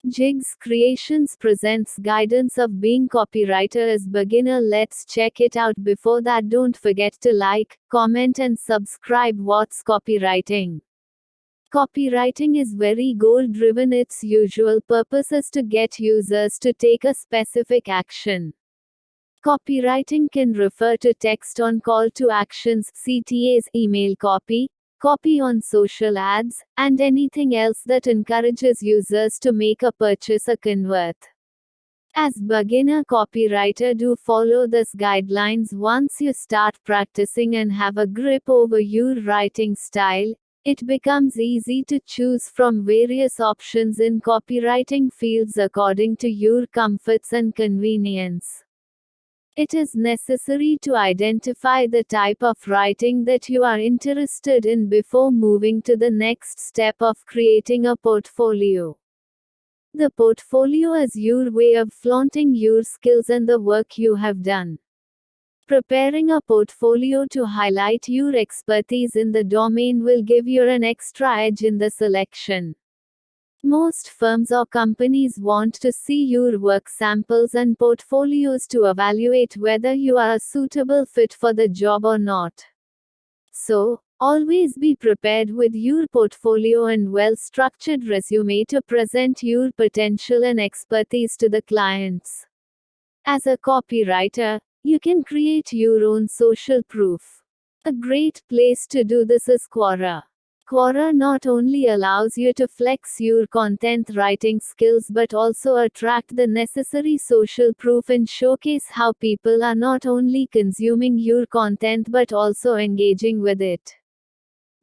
Jigs Creations presents guidance of being copywriter as beginner. Let's check it out. Before that, don't forget to like, comment and subscribe. What's copywriting? Copywriting is very goal driven. Its usual purpose is to get users to take a specific action. Copywriting can refer to text on call to actions, CTAs, email copy, copy on social ads, and anything else that encourages users to make a purchase or convert. As beginner copywriter, do follow these guidelines. Once you start practicing and have a grip over your writing style, it becomes easy to choose from various options in copywriting fields according to your comforts and convenience. It is necessary to identify the type of writing that you are interested in before moving to the next step of creating a portfolio. The portfolio is your way of flaunting your skills and the work you have done. Preparing a portfolio to highlight your expertise in the domain will give you an extra edge in the selection. Most firms or companies want to see your work samples and portfolios to evaluate whether you are a suitable fit for the job or not. So, always be prepared with your portfolio and well-structured resume to present your potential and expertise to the clients. As a copywriter, you can create your own social proof. A great place to do this is Quora. Quora not only allows you to flex your content writing skills but also attract the necessary social proof and showcase how people are not only consuming your content but also engaging with it.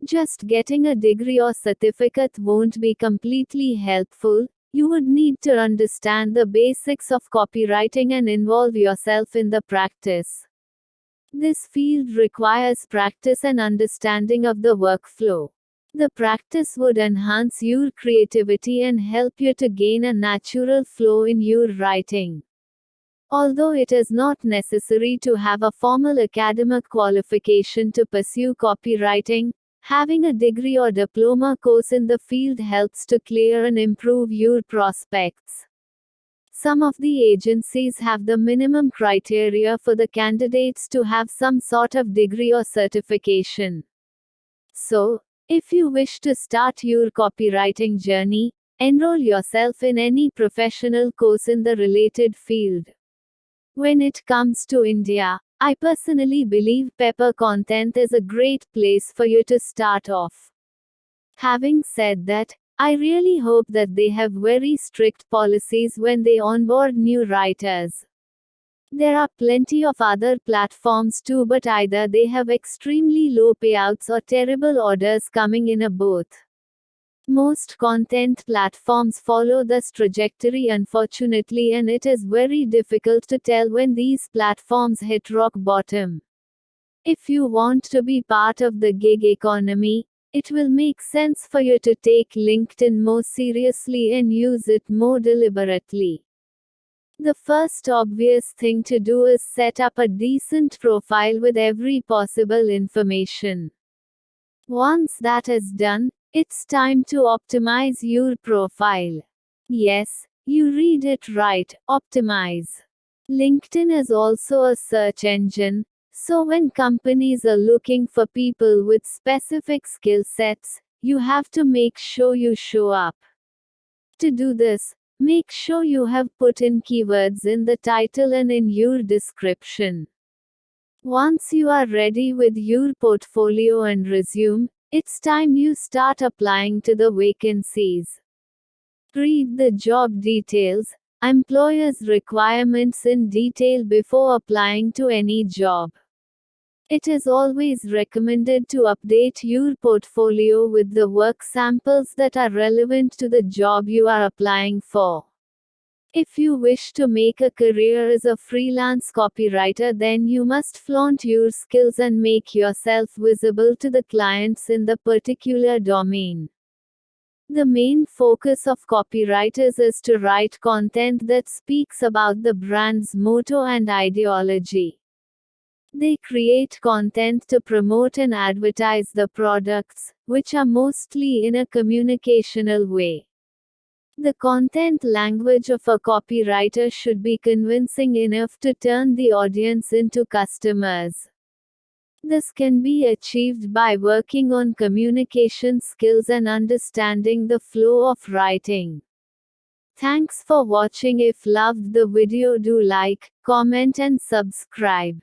Just getting a degree or certificate won't be completely helpful. You would need to understand the basics of copywriting and involve yourself in the practice. This field requires practice and understanding of the workflow. The practice would enhance your creativity and help you to gain a natural flow in your writing. Although it is not necessary to have a formal academic qualification to pursue copywriting, having a degree or diploma course in the field helps to clear and improve your prospects. Some of the agencies have the minimum criteria for the candidates to have some sort of degree or certification. So, if you wish to start your copywriting journey, enroll yourself in any professional course in the related field. When it comes to India, I personally believe paper content is a great place for you to start off. Having said that, I really hope that they have very strict policies when they onboard new writers. There are plenty of other platforms too, but either they have extremely low payouts or terrible orders coming in a both. Most content platforms follow this trajectory unfortunately, and it is very difficult to tell when these platforms hit rock bottom. If you want to be part of the gig economy, it will make sense for you to take LinkedIn more seriously and use it more deliberately. The first obvious thing to do is set up a decent profile with every possible information. Once that is done, it's time to optimize your profile. Yes, you read it right, optimize. LinkedIn is also a search engine, so when companies are looking for people with specific skill sets, you have to make sure you show up. To do this, make sure you have put in keywords in the title and in your description. Once you are ready with your portfolio and resume, it's time you start applying to the vacancies. Read the job details, employer's requirements in detail before applying to any job. It is always recommended to update your portfolio with the work samples that are relevant to the job you are applying for. If you wish to make a career as a freelance copywriter, then you must flaunt your skills and make yourself visible to the clients in the particular domain. The main focus of copywriters is to write content that speaks about the brand's motto and ideology. They create content to promote and advertise the products, which are mostly in a communicational way. The content language of a copywriter should be convincing enough to turn the audience into customers. This can be achieved by working on communication skills and understanding the flow of writing. Thanks for watching. If loved the video, do like, comment and subscribe.